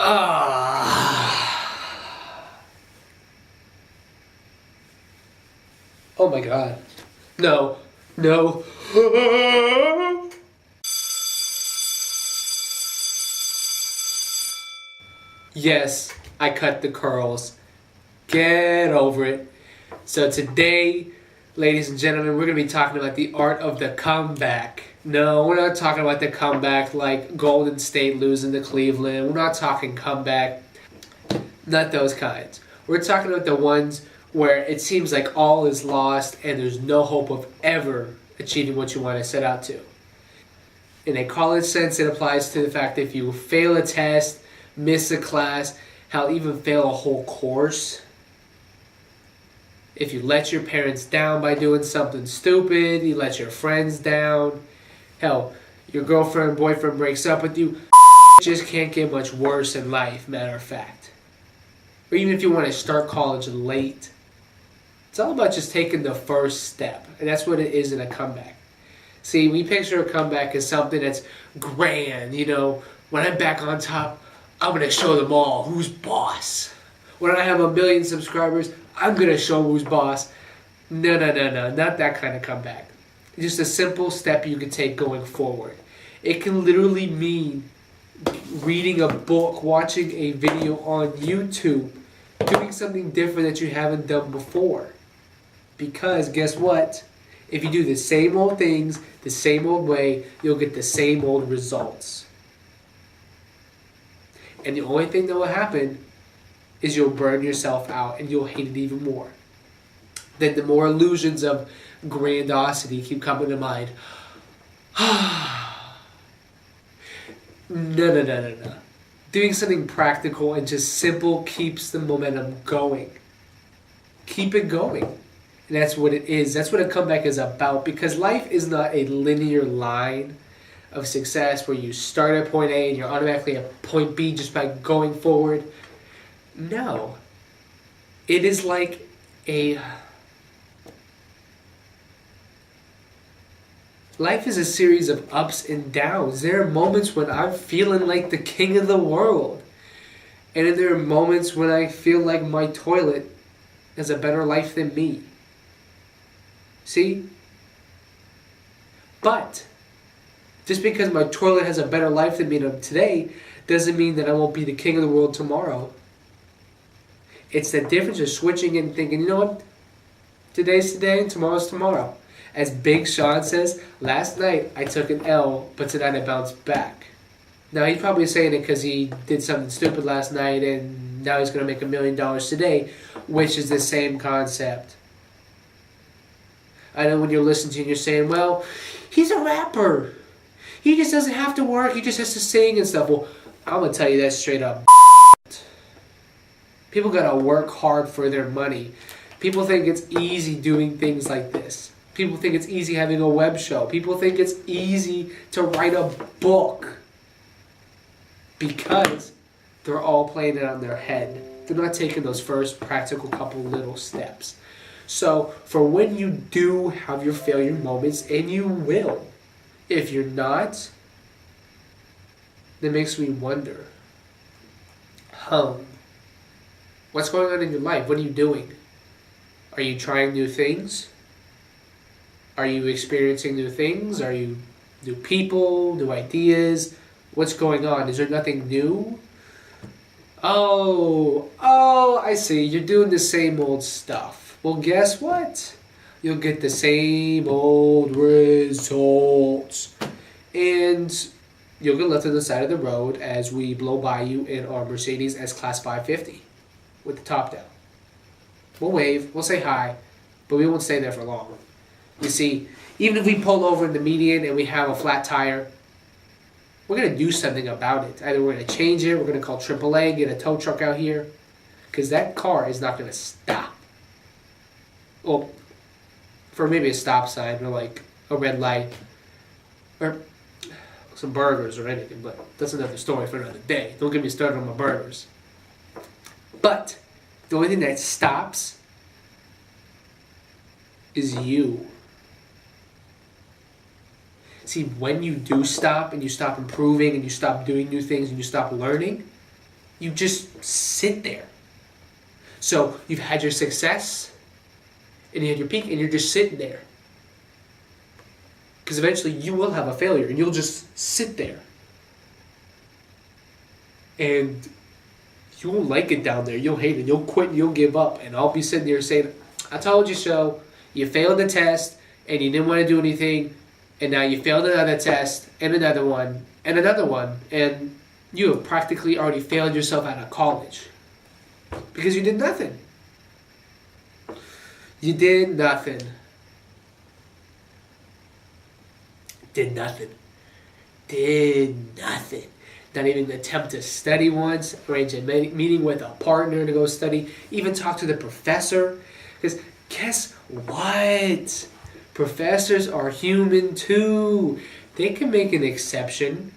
Oh my god. No. No. Yes, I cut the curls. Get over it. So today, ladies and gentlemen, we're going to be talking about the art of the comeback. No, we're not talking about the comeback like Golden State losing to Cleveland. We're not talking comeback. Not those kinds. We're talking about the ones where it seems like all is lost and there's no hope of ever achieving what you want to set out to. In a college sense, it applies to the fact that if you fail a test, miss a class, hell, even fail a whole course, if you let your parents down by doing something stupid, you let your friends down, hell, your girlfriend, boyfriend breaks up with you, just can't get much worse in life, matter of fact. Or even if you want to start college late, it's all about just taking the first step, and that's what it is in a comeback. See, we picture a comeback as something that's grand, you know, when I'm back on top, I'm going to show them all who's boss. When I have 1 million subscribers, I'm going to show who's boss. No, not that kind of comeback. Just a simple step you can take going forward. It can literally mean reading a book, watching a video on YouTube, doing something different that you haven't done before. Because guess what? If you do the same old things, the same old way, you'll get the same old results. And the only thing that will happen is you'll burn yourself out and you'll hate it even more. Then the more illusions of grandiosity keep coming to mind. No. Doing something practical and just simple keeps the momentum going. Keep it going. And that's what it is. That's what a comeback is about. Because life is not a linear line of success where you start at point A and you're automatically at point B just by going forward. No. It is like life is a series of ups and downs. There are moments when I'm feeling like the king of the world. And then there are moments when I feel like my toilet has a better life than me. See? But just because my toilet has a better life than me today doesn't mean that I won't be the king of the world tomorrow. It's the difference of switching and thinking, you know what? Today's today and tomorrow's tomorrow. As Big Sean says, last night I took an L, but tonight I bounced back. Now he's probably saying it because he did something stupid last night and now he's going to make $1 million today, which is the same concept. I know when you're listening to it, you're saying, well, he's a rapper. He just doesn't have to work. He just has to sing and stuff. Well, I'm going to tell you that straight up. People got to work hard for their money. People think it's easy doing things like this. People think it's easy having a web show. People think it's easy to write a book. Because they're all playing it on their head. They're not taking those first practical couple little steps. So, for when you do have your failure moments, and you will, if you're not, that makes me wonder, what's going on in your life? What are you doing? Are you trying new things? Are you experiencing new things? Are you new people, new ideas? What's going on? Is there nothing new? Oh, I see. You're doing the same old stuff. Well, guess what? You'll get the same old results. And you'll get left on the side of the road as we blow by you in our Mercedes S-Class 550 with the top down. We'll wave, we'll say hi, but we won't stay there for long. You see, even if we pull over in the median and we have a flat tire, we're going to do something about it. Either we're going to change it, we're going to call AAA, get a tow truck out here, because that car is not going to stop. Well, for maybe a stop sign or like a red light or some burgers or anything, but that's another story for another day. Don't get me started on my burgers. But the only thing that stops is you. See, when you do stop and you stop improving and you stop doing new things and you stop learning, You just sit there. So you've had your success, and you had your peak, and you're just sitting there. Because eventually you will have a failure, and you'll just sit there. And you won't like it down there. You'll hate it. You'll quit, and you'll give up. And I'll be sitting there saying, I told you so. You failed the test, and you didn't want to do anything, and now you failed another test, and another one, and another one, and you have practically already failed yourself out of college. Because you did nothing. You did nothing. Did nothing. Did nothing. Not even attempt to study once, arrange a meeting with a partner to go study, even talk to the professor. Because guess what? Professors are human too. They can make an exception.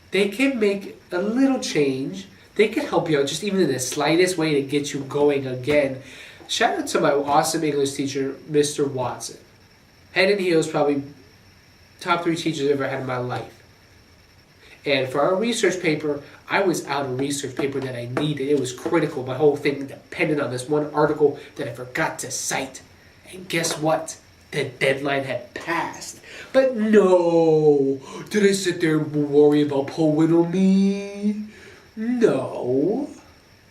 They can make a little change. They can help you out just even in the slightest way to get you going again. Shout out to my awesome English teacher, Mr. Watson. Head and heels, probably top 3 teachers I've ever had in my life. And for our research paper, I was out a research paper that I needed. It was critical. My whole thing depended on this one article that I forgot to cite. And guess what? The deadline had passed. But no! Did I sit there and worry about Paul Whittle me? No.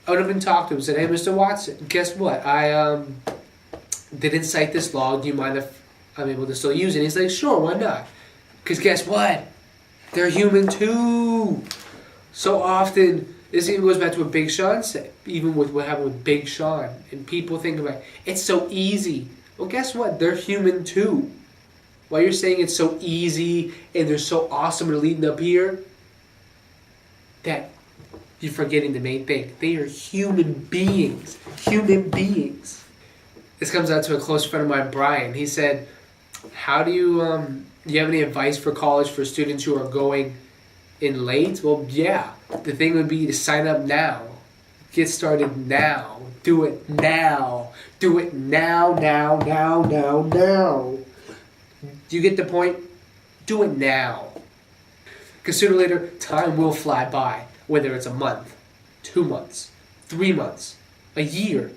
I would have been talked to him and said, hey, Mr. Watson, guess what? I didn't cite this law. Do you mind if I'm able to still use it? And he's like, sure, why not? Because guess what? They're human too. So often, this even goes back to what Big Sean said, even with what happened with Big Sean. And people think about, it's so easy. Well, guess what? They're human too. While you're saying it's so easy and they're so awesome and leading up here, that you're forgetting the main thing. They are human beings. Human beings. This comes out to a close friend of mine, Brian. He said, how do you have any advice for college for students who are going in late? Well, yeah. The thing would be to sign up now. Get started now. Do it now. Do it now. Do you get the point? Do it now. Because sooner or later, time will fly by. Whether it's a month, 2 months, 3 months, a year,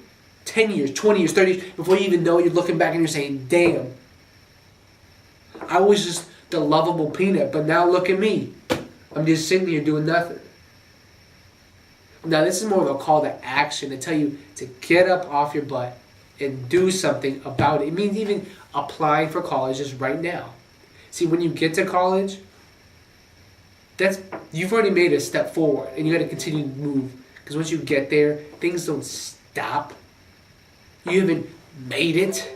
10 years, 20 years, 30 years. Before you even know it, you're looking back and you're saying, damn. I was just the lovable peanut, but now look at me. I'm just sitting here doing nothing. Now, this is more of a call to action to tell you to get up off your butt and do something about it. It means even applying for colleges right now. See, when you get to college, you've already made a step forward, and you got to continue to move. Because once you get there, things don't stop. You haven't made it.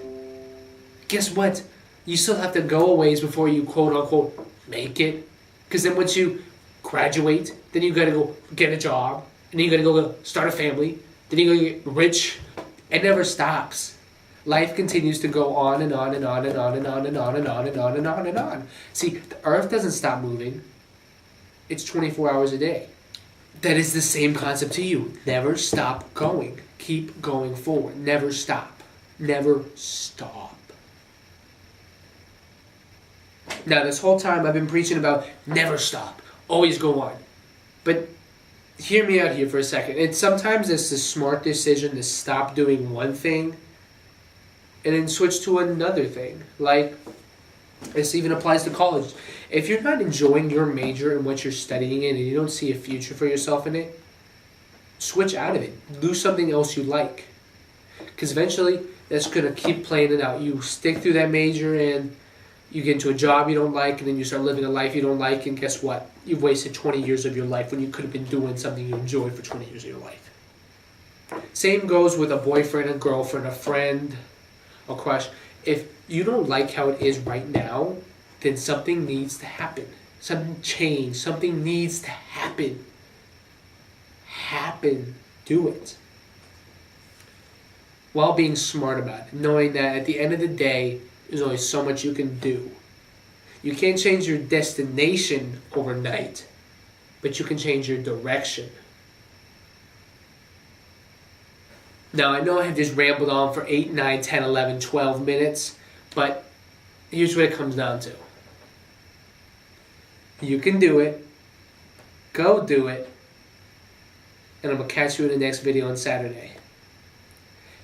Guess what? You still have to go a ways before you quote unquote make it. Because then once you graduate, then you got to go get a job, and then you got to go start a family. Then you got to get rich. It never stops. Life continues to go on and on and on and on and on and on and on and on and on and on. See, the earth doesn't stop moving. It's 24 hours a day. That is the same concept to you. Never stop going. Keep going forward. Never stop. Never stop. Now, this whole time I've been preaching about never stop. Always go on. But hear me out here for a second. And sometimes it's a smart decision to stop doing one thing and then switch to another thing. Like, this even applies to college. If you're not enjoying your major and what you're studying in and you don't see a future for yourself in it, switch out of it. Do something else you like. Because eventually, that's going to keep playing it out. You stick through that major and you get into a job you don't like, and then you start living a life you don't like, and guess what? You've wasted 20 years of your life when you could have been doing something you enjoyed for 20 years of your life. Same goes with a boyfriend, a girlfriend, a friend, a crush. If you don't like how it is right now, then something needs to happen. Something change. Something needs to happen. Do it. While being smart about it. Knowing that at the end of the day, there's only so much you can do. You can't change your destination overnight, but you can change your direction. Now, I know I have just rambled on for 8, 9, 10, 11, 12 minutes, but here's what it comes down to. You can do it. Go do it. and I'm going to catch you in the next video on Saturday.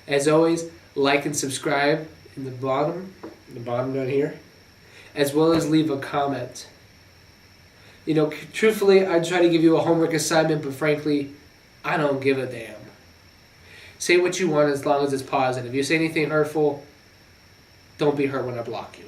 As always, like and subscribe in the bottom down here, as well as leave a comment. You know, truthfully, I try to give you a homework assignment, but frankly, I don't give a damn. Say what you want as long as it's positive. You say anything hurtful, don't be hurt when I block you.